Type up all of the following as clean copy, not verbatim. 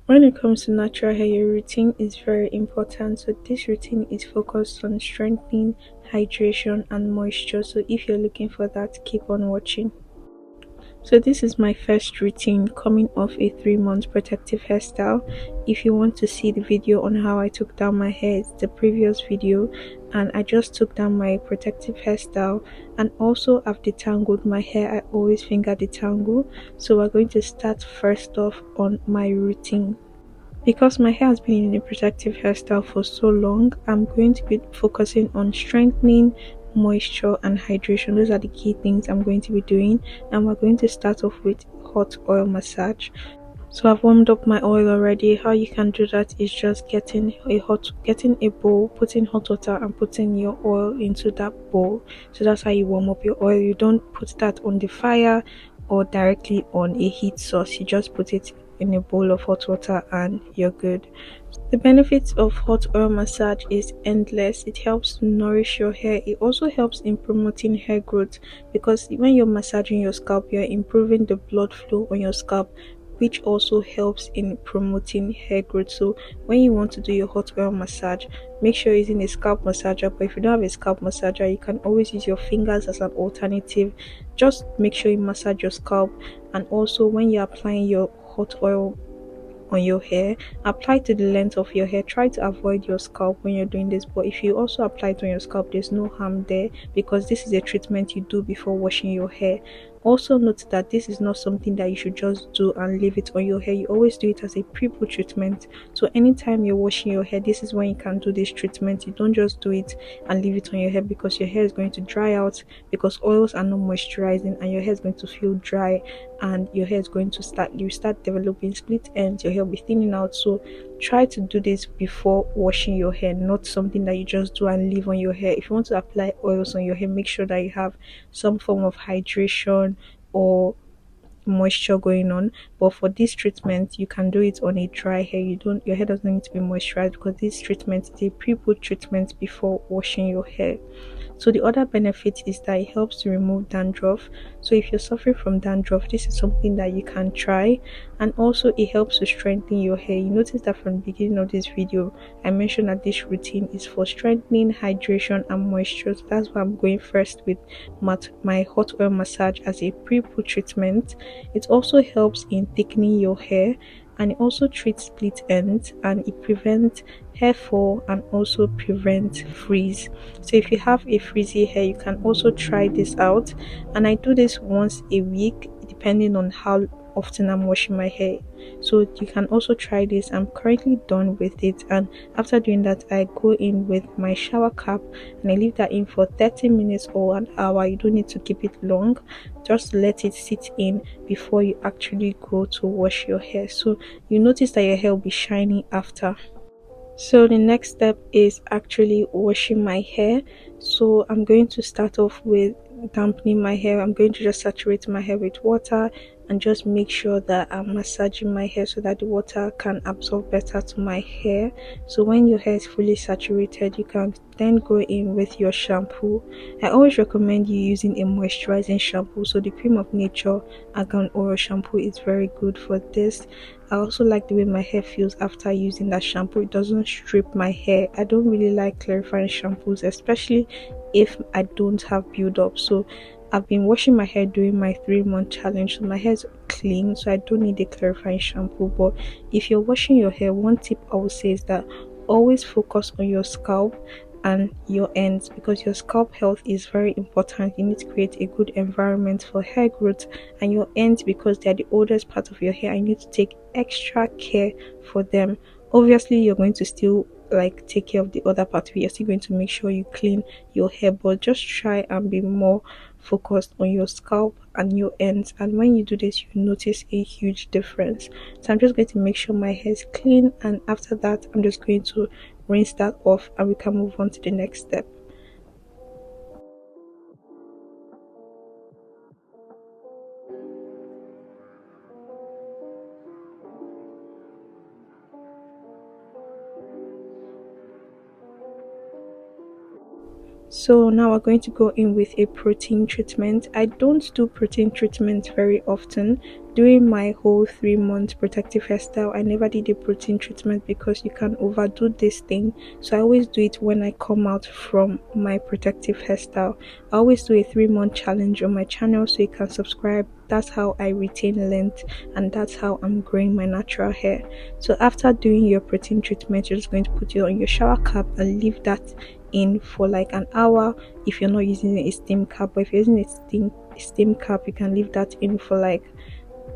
When it comes to natural hair, your routine is very important. So this routine is focused on strengthening, hydration, and moisture. So if you're looking for that, keep on watching. So this is my first routine coming off a 3 month protective hairstyle. If you want to see the video on how I took down my hair, it's the previous video, and I just took down my protective hairstyle. And also I've detangled my hair. I always finger detangle. So we're going to start first off on my routine. Because my hair has been in a protective hairstyle for so long, I'm going to be focusing on strengthening, moisture, and hydration. Those are the key things I'm going to be doing. And we're going to start off with hot oil massage. So I've warmed up my oil already. How you can do that is just getting a bowl, putting hot water and putting your oil into that bowl. So that's how you warm up your oil. You don't put that on the fire or directly on a heat source. You just put it in a bowl of hot water and you're good. The benefits of hot oil massage is endless. It helps to nourish your hair. It also helps in promoting hair growth, because when you're massaging your scalp, you're improving the blood flow on your scalp, which also helps in promoting hair growth. So when you want to do your hot oil massage, make sure you're using a scalp massager. But if you don't have a scalp massager, you can always use your fingers as an alternative. Just make sure you massage your scalp. And also when you're applying your hot oil on your hair, apply to the length of your hair. Try to avoid your scalp when you're doing this, but if you also apply it on your scalp, there's no harm there, because this is a treatment you do before washing your hair. Also note that this is not something that you should just do and leave it on your hair. You always do it as a pre-poo treatment. So anytime you're washing your hair, this is when you can do this treatment. You don't just do it and leave it on your hair, because your hair is going to dry out, because oils are not moisturizing, and your hair is going to feel dry, and your hair is going to start developing split ends. Your hair will be thinning out. So try to do this before washing your hair, not something that you just do and leave on your hair. If you want to apply oils on your hair, make sure that you have some form of hydration or moisture going on. But for this treatment, you can do it on a dry hair. Your hair doesn't need to be moisturized, because this treatment is a pre-poo treatment before washing your hair. So the other benefit is that it helps to remove dandruff. So if you're suffering from dandruff, this is something that you can try. And also it helps to strengthen your hair. You notice that from the beginning of this video, I mentioned that this routine is for strengthening, hydration, and moisture. So that's why I'm going first with my hot oil massage as a pre-poo treatment. It also helps in thickening your hair, and it also treats split ends, and it prevents hair fall and also prevent frizz. So if you have a frizzy hair, you can also try this out. And I do this once a week depending on how often I'm washing my hair. So you can also try this. I'm currently done with it, and after doing that, I go in with my shower cap and I leave that in for 30 minutes or an hour. You don't need to keep it long, just let it sit in before you actually go to wash your hair. So you notice that your hair will be shiny after. So the next step is actually washing my hair. So I'm going to start off with dampening my hair. I'm going to just saturate my hair with water and just make sure that I'm massaging my hair so that the water can absorb better to my hair. So when your hair is fully saturated, you can then go in with your shampoo. I always recommend you using a moisturizing shampoo. So the Cream of Nature Argan Oil shampoo is very good for this. I also like the way my hair feels after using that shampoo. It doesn't strip my hair. I don't really like clarifying shampoos, especially if I don't have build up. So I've been washing my hair during my 3 month challenge, so my hair is clean, so I don't need a clarifying shampoo. But if you're washing your hair, one tip I would say is that always focus on your scalp and your ends, because your scalp health is very important. You need to create a good environment for hair growth, and your ends, because they're the oldest part of your hair, you need to take extra care for them. Obviously you're going to still take care of the other part of it. You're still going to make sure you clean your hair, but just try and be more focused on your scalp and your ends. And when you do this, you notice a huge difference. So I'm just going to make sure my hair is clean, and after that I'm just going to rinse that off and we can move on to the next step. So now we're going to go in with a protein treatment. I don't do protein treatment very often. The during my whole 3 month protective hairstyle, I never did a protein treatment because you can overdo this thing. So I always do it when I come out from my protective hairstyle. I always do a 3 month challenge on my channel, so you can subscribe. That's how I retain length, and that's how I'm growing my natural hair. So after doing your protein treatment, you're just going to put it on your shower cap and leave that in for like an hour if you're not using a steam cap. But if you're using a steam cap, you can leave that in for like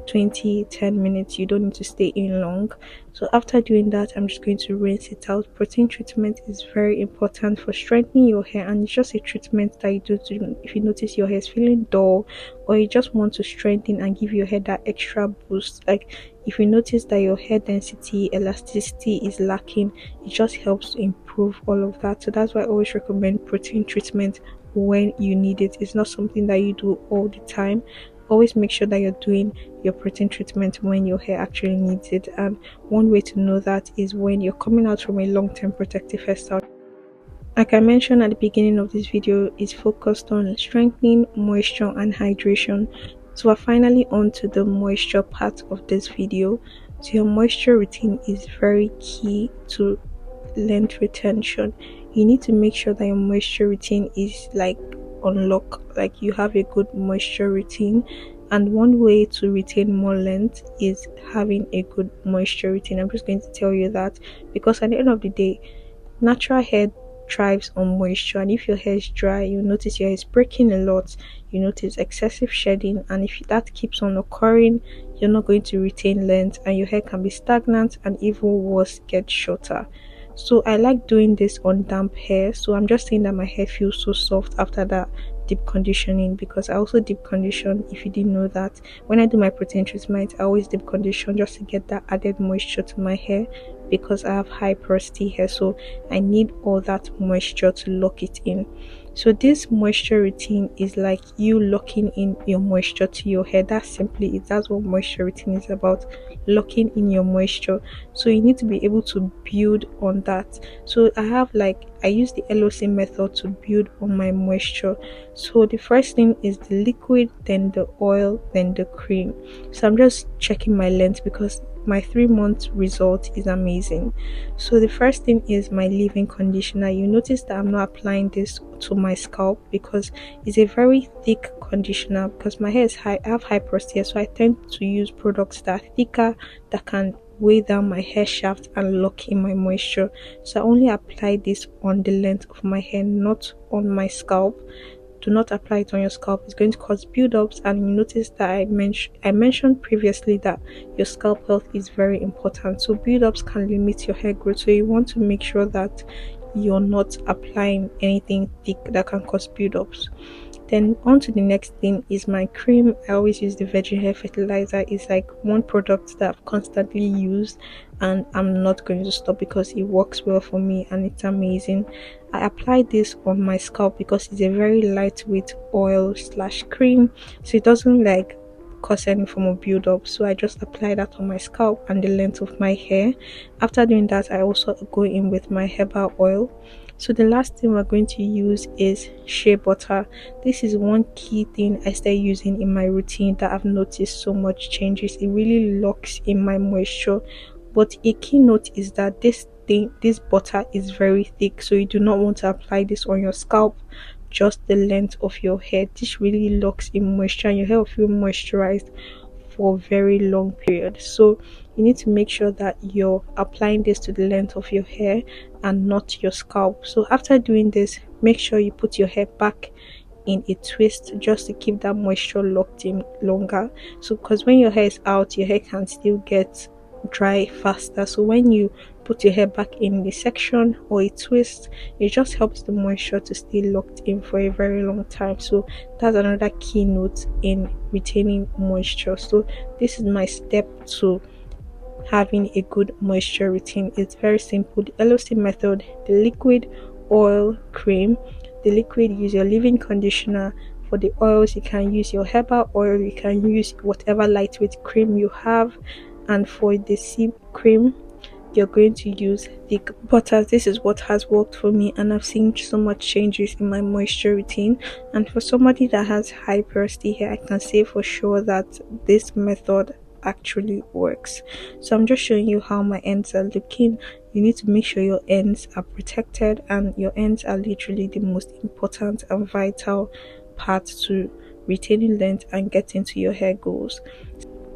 10 minutes. You don't need to stay in long. So after doing that, I'm just going to rinse it out. Protein treatment is very important for strengthening your hair, and it's just a treatment that you do to, if you notice your hair is feeling dull, or you just want to strengthen and give your hair that extra boost. Like if you notice that your hair density, elasticity is lacking, it just helps to improve all of that. So that's why I always recommend protein treatment when you need it. It's not something that you do all the time. Always make sure that you're doing your protein treatment when your hair actually needs it. And one way to know that is when you're coming out from a long-term protective hairstyle. Like I mentioned at the beginning of this video, is focused on strengthening, moisture and hydration. So we're finally on to the moisture part of this video. So your moisture routine is very key to length retention. You need to make sure that your moisture routine is like on lock, like you have a good moisture routine. And one way to retain more length is having a good moisture routine. I'm just going to tell you that, because at the end of the day, natural hair thrives on moisture, and if your hair is dry, you notice your hair is breaking a lot, you notice excessive shedding, and if that keeps on occurring, you're not going to retain length, and your hair can be stagnant and even worse, get shorter. So I like doing this on damp hair. So I'm just saying that my hair feels so soft after that deep conditioning, because I also deep condition. If you didn't know that, when I do my protein treatment, I always deep condition just to get that added moisture to my hair, because I have high porosity hair, so I need all that moisture to lock it in. So this moisture routine is like you locking in your moisture to your hair. That's simply it. That's what moisture routine is about, locking in your moisture. So you need to be able to build on that. So I use the LOC method to build on my moisture. So the first thing is the liquid, then the oil, then the cream. So I'm just checking my length because my 3 month result is amazing. So the first thing is my leave-in conditioner. You notice that I'm not applying this to my scalp because it's a very thick conditioner, because my hair is high, I have high porosity hair, so I tend to use products that are thicker, that can weigh down my hair shaft and lock in my moisture. So I only apply this on the length of my hair, not on my scalp. Do not apply it on your scalp. It's going to cause build-ups, and you notice that I mentioned previously that your scalp health is very important. So build-ups can limit your hair growth, so you want to make sure that you're not applying anything thick that can cause build-ups. Then on to the next thing is my cream. I always use the virgin hair fertilizer. It's like one product that I've constantly used, and I'm not going to stop because it works well for me and it's amazing. I apply this on my scalp because it's a very lightweight oil slash cream, so it doesn't like cause any form of build up. So I just apply that on my scalp and the length of my hair. After doing that, I also go in with my herbal oil. So the last thing we're going to use is shea butter. This is one key thing I started using in my routine that I've noticed so much changes. It really locks in my moisture. But a key note is that this butter is very thick, so you do not want to apply this on your scalp, just the length of your hair. This really locks in moisture, and your hair will feel moisturized for a very long period. So you need to make sure that you're applying this to the length of your hair and not your scalp. So after doing this, make sure you put your hair back in a twist just to keep that moisture locked in longer. So because when your hair is out, your hair can still get dry faster. So when you put your hair back in the section or a twist, it just helps the moisture to stay locked in for a very long time. So that's another key note in retaining moisture. So this is my step to having a good moisture routine. It's very simple. The LOC method: the liquid, oil, cream. The liquid, use your leave-in conditioner. For the oils, you can use your herbal oil, you can use whatever lightweight cream you have. And for the sea cream, you're going to use thick butter. This is what has worked for me, and I've seen so much changes in my moisture routine. And for somebody that has high porosity hair, I can say for sure that this method actually works. So I'm just showing you how my ends are looking. You need to make sure your ends are protected, and your ends are literally the most important and vital part to retaining length and getting to your hair goals.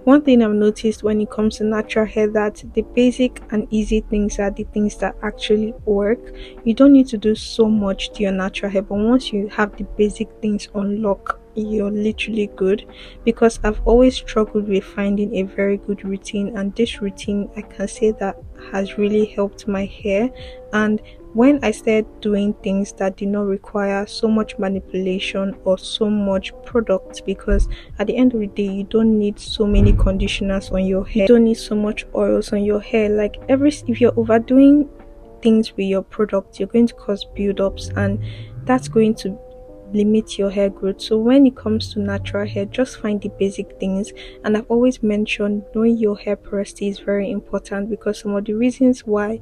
One thing I've noticed when it comes to natural hair, that the basic and easy things are the things that actually work. You don't need to do so much to your natural hair, but once you have the basic things on lock, you're literally good. Because I've always struggled with finding a very good routine, and this routine, I can say that, has really helped my hair. And when I started doing things that did not require so much manipulation or so much product, because at the end of the day, you don't need so many conditioners on your hair, you don't need so much oils on your hair. Like, if you're overdoing things with your product, you're going to cause build-ups, and that's going to limit your hair growth. So when it comes to natural hair, just find the basic things. And I've always mentioned knowing your hair porosity is very important, because some of the reasons why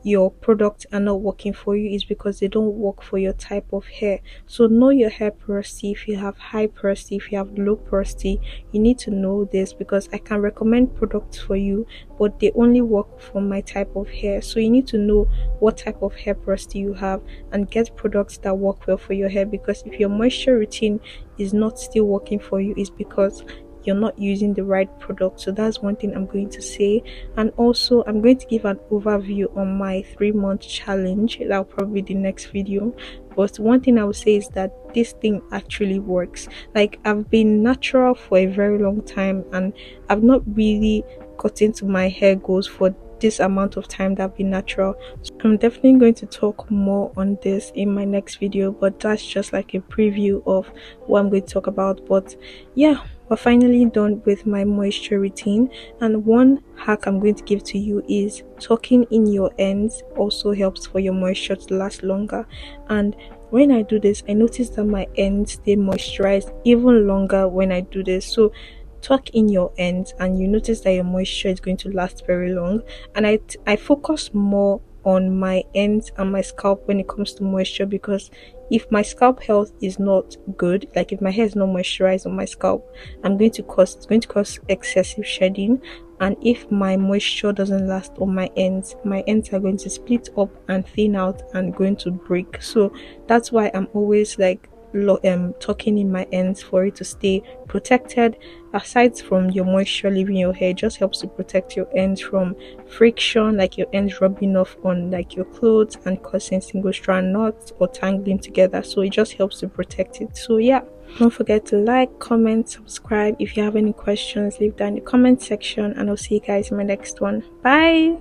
your products are not working for you is because they don't work for your type of hair. So know your hair porosity. If you have high porosity, if you have low porosity, you need to know this, because I can recommend products for you, but they only work for my type of hair. So you need to know what type of hair porosity you have and get products that work well for your hair. Because if your moisture routine is not still working for you, it's because you're not using the right product. So that's one thing I'm going to say. And also, I'm going to give an overview on my 3-month challenge. That'll probably be the next video. But one thing I would say is that this thing actually works. Like, I've been natural for a very long time, and I've not really gotten to my hair goals for this amount of time that I've been natural. So I'm definitely going to talk more on this in my next video, but that's just like a preview of what I'm going to talk about. But yeah, we're finally done with my moisture routine, and one hack I'm going to give to you is tucking in your ends also helps for your moisture to last longer. And when I do this, I notice that my ends stay moisturized even longer when I do this. So tuck in your ends, and you notice that your moisture is going to last very long. And I focus more on my ends and my scalp when it comes to moisture, because if my scalp health is not good, like if my hair is not moisturized on my scalp, it's going to cause excessive shedding. And if my moisture doesn't last on my ends are going to split up and thin out and going to break. So that's why I'm always like tucking in my ends for it to stay protected. Aside from your moisture leaving your hair, it just helps to protect your ends from friction, like your ends rubbing off on like your clothes and causing single strand knots or tangling together. So it just helps to protect it. So yeah, don't forget to like, comment, subscribe. If you have any questions, leave that in the comment section, and I'll see you guys in my next one. Bye.